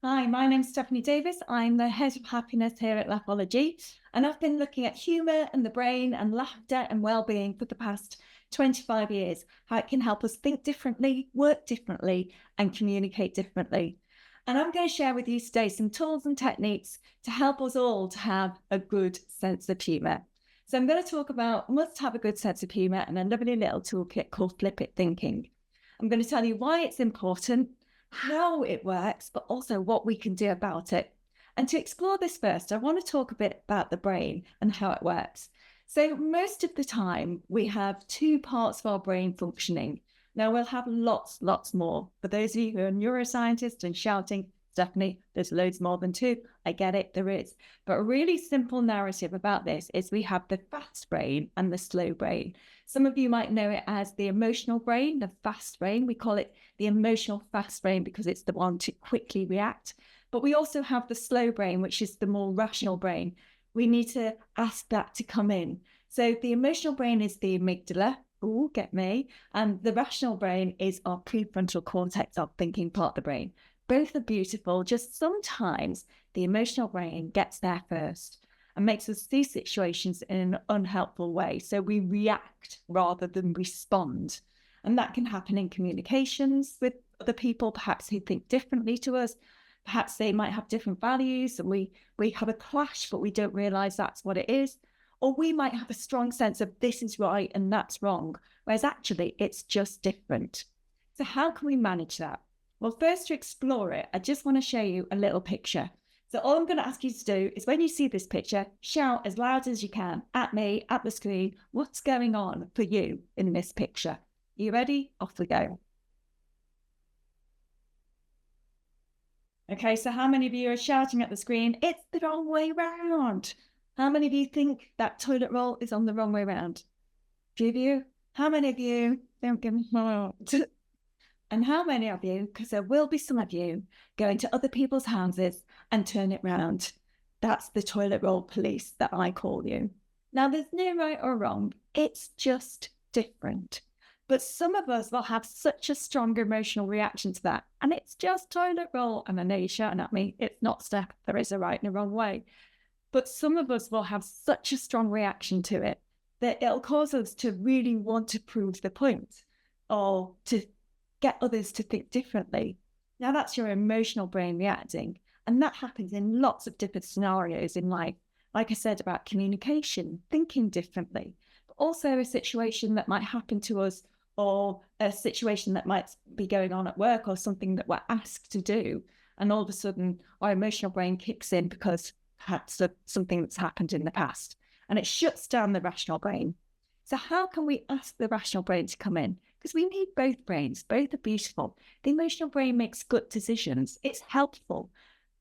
Hi, my name's Stephanie Davies. I'm the head of happiness here at Laughology, and I've been looking at humour and the brain and laughter and well-being for the past 25 years, how it can help us think differently, work differently, and communicate differently. And I'm going to share with you today some tools and techniques to help us all to have a good sense of humour. So I'm going to talk about must have a good sense of humour and a lovely little toolkit called Flip It Thinking. I'm going to tell you why it's important, how it works, but also what we can do about it. And to explore this first, I want to talk a bit about the brain and how it works. So, most of the time, we have two parts of our brain functioning. Now, we'll have lots more. For those of you who are neuroscientists and shouting, Stephanie, there's loads more than two. I get it, there is. But a really simple narrative about this is we have the fast brain and the slow brain. Some of you might know it as the emotional brain, the fast brain. We call it the emotional fast brain because it's the one to quickly react. But we also have the slow brain, which is the more rational brain. We need to ask that to come in. So the emotional brain is the amygdala. Oh, get me. And the rational brain is our prefrontal cortex, our thinking part of the brain. Both are beautiful, just sometimes the emotional brain gets there first and makes us see situations in an unhelpful way. So we react rather than respond. And that can happen in communications with other people, perhaps who think differently to us. Perhaps they might have different values and we have a clash, but we don't realize that's what it is. Or we might have a strong sense of this is right and that's wrong, whereas actually it's just different. So how can we manage that? Well, first, to explore it, I just want to show you a little picture. So all I'm going to ask you to do is when you see this picture, shout as loud as you can at me, at the screen, what's going on for you in this picture. Are you ready? Off we go. Okay, so how many of you are shouting at the screen, it's the wrong way round? How many of you think that toilet roll is on the wrong way round? A few of you? How many of you don't give a And how many of you, because there will be some of you, go into other people's houses and turn it round? That's the toilet roll police that I call you. Now, there's no right or wrong. It's just different. But some of us will have such a strong emotional reaction to that. And it's just toilet roll. And I know you're shouting at me. It's not, Steph. There is a right and a wrong way. But some of us will have such a strong reaction to it that it'll cause us to really want to prove the point or to get others to think differently. Now that's your emotional brain reacting. And that happens in lots of different scenarios in life. Like I said about communication, thinking differently, but also a situation that might happen to us or a situation that might be going on at work or something that we're asked to do. And all of a sudden our emotional brain kicks in because perhaps something that's happened in the past and it shuts down the rational brain. So how can we ask the rational brain to come in? Because we need both brains, both are beautiful. The emotional brain makes good decisions, it's helpful,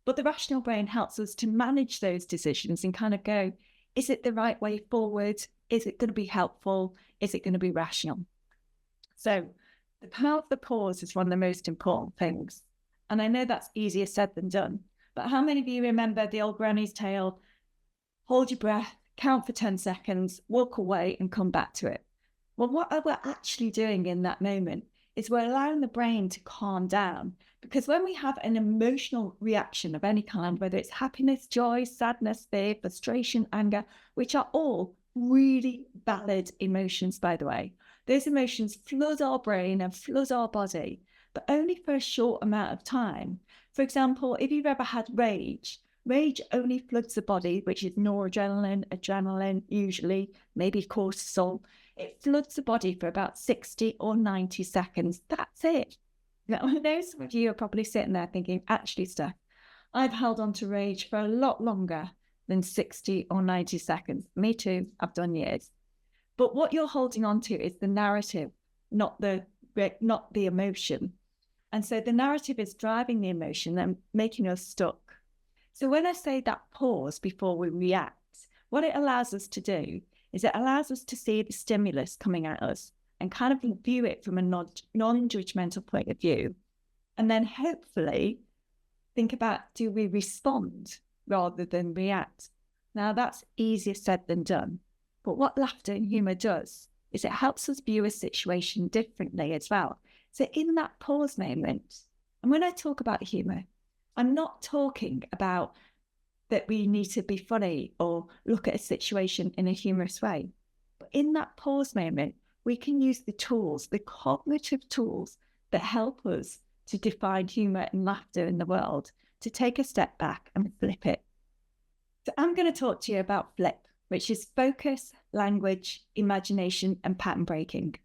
but the rational brain helps us to manage those decisions and kind of go, is it the right way forward? Is it going to be helpful? Is it going to be rational? So the power of the pause is one of the most important things. And I know that's easier said than done, but how many of you remember the old granny's tale, hold your breath, count for 10 seconds, walk away and come back to it? Well, what we're actually doing in that moment is we're allowing the brain to calm down. Because when we have an emotional reaction of any kind, whether it's happiness, joy, sadness, fear, frustration, anger, which are all really valid emotions, by the way, those emotions flood our brain and flood our body, but only for a short amount of time. For example, if you've ever had rage, rage only floods the body, which is noradrenaline, adrenaline, usually, maybe cortisol. It floods the body for about 60 or 90 seconds. That's it. Now, I know some of you are probably sitting there thinking, actually, Steph, I've held on to rage for a lot longer than 60 or 90 seconds. Me too. I've done years. But what you're holding on to is the narrative, not the emotion. And so the narrative is driving the emotion and making us stuck. So when I say that pause before we react, what it allows us to do is it allows us to see the stimulus coming at us and kind of view it from a non-judgmental point of view. And then hopefully think about, do we respond rather than react? Now that's easier said than done. But what laughter and humour does is it helps us view a situation differently as well. So in that pause moment, and when I talk about humour, I'm not talking about that we need to be funny or look at a situation in a humorous way. But in that pause moment, we can use the tools, the cognitive tools that help us to define humour and laughter in the world, to take a step back and flip it. So I'm going to talk to you about flip, which is focus, language, imagination, and pattern breaking.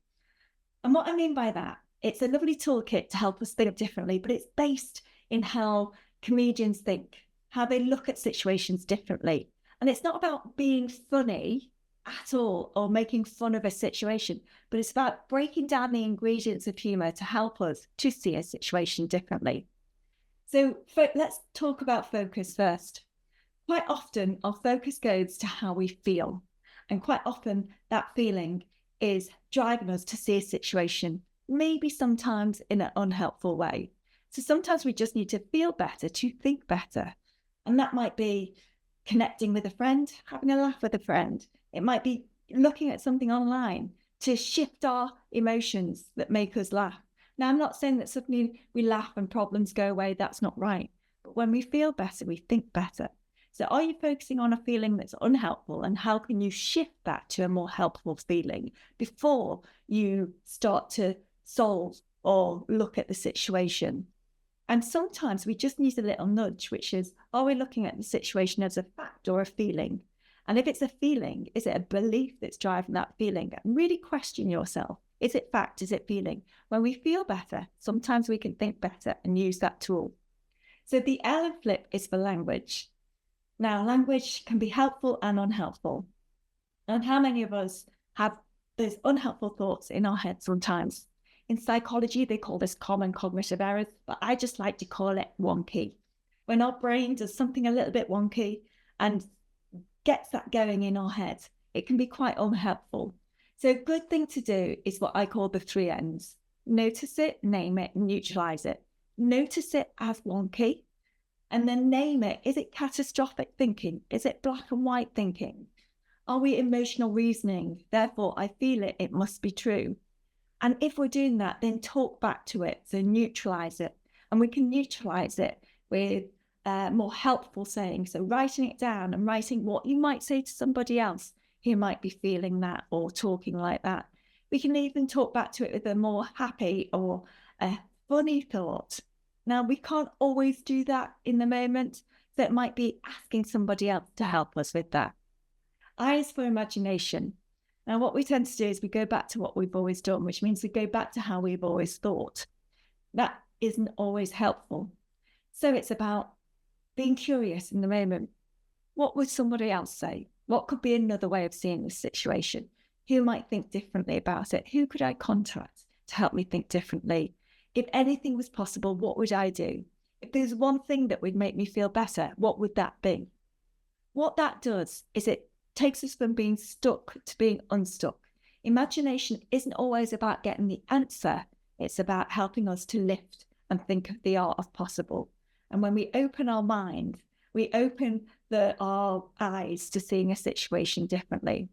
And what I mean by that, it's a lovely toolkit to help us think differently, but it's based in how comedians think, how they look at situations differently. And it's not about being funny at all or making fun of a situation, but it's about breaking down the ingredients of humour to help us to see a situation differently. So let's talk about focus first. Quite often, our focus goes to how we feel. And quite often, that feeling is driving us to see a situation, maybe sometimes in an unhelpful way. So sometimes we just need to feel better, to think better. And that might be connecting with a friend, having a laugh with a friend. It might be looking at something online to shift our emotions that make us laugh. Now, I'm not saying that suddenly we laugh and problems go away. That's not right. But when we feel better, we think better. So are you focusing on a feeling that's unhelpful, and how can you shift that to a more helpful feeling before you start to solve or look at the situation? And sometimes we just need a little nudge, which is, are we looking at the situation as a fact or a feeling? And if it's a feeling, is it a belief that's driving that feeling? And really question yourself. Is it fact? Is it feeling? When we feel better, sometimes we can think better and use that tool. So the L in flip is for language. Now, language can be helpful and unhelpful. And how many of us have those unhelpful thoughts in our head sometimes? In psychology, they call this common cognitive errors, but I just like to call it wonky. When our brain does something a little bit wonky and gets that going in our head, it can be quite unhelpful. So a good thing to do is what I call the 3 N's. Notice it, name it, and neutralize it. Notice it as wonky, and then name it. Is it catastrophic thinking? Is it black and white thinking? Are we emotional reasoning? Therefore, I feel it, it must be true. And if we're doing that, then talk back to it. So neutralize it. And we can neutralize it with more helpful saying. So writing it down and writing what you might say to somebody else who might be feeling that or talking like that. We can even talk back to it with a more happy or a funny thought. Now, we can't always do that in the moment. So it might be asking somebody else to help us with that. I is for imagination. Now, what we tend to do is we go back to what we've always done, which means we go back to how we've always thought. That isn't always helpful. So it's about being curious in the moment. What would somebody else say? What could be another way of seeing this situation? Who might think differently about it? Who could I contact to help me think differently? If anything was possible, what would I do? If there's one thing that would make me feel better, what would that be? What that does is it takes us from being stuck to being unstuck. Imagination isn't always about getting the answer. It's about helping us to lift and think of the art of possible. And when we open our mind, we open our eyes to seeing a situation differently.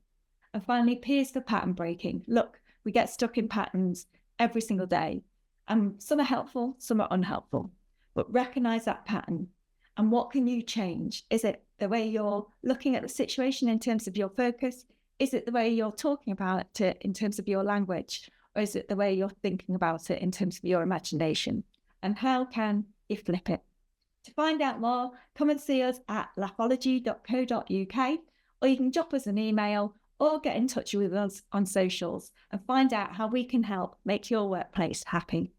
And finally, P is for pattern breaking. Look, we get stuck in patterns every single day. And some are helpful, some are unhelpful. But recognize that pattern. And what can you change? Is it the way you're looking at the situation in terms of your focus? Is it the way you're talking about it in terms of your language? Or is it the way you're thinking about it in terms of your imagination? And how can you flip it? To find out more, come and see us at laughology.co.uk, or you can drop us an email or get in touch with us on socials and find out how we can help make your workplace happy.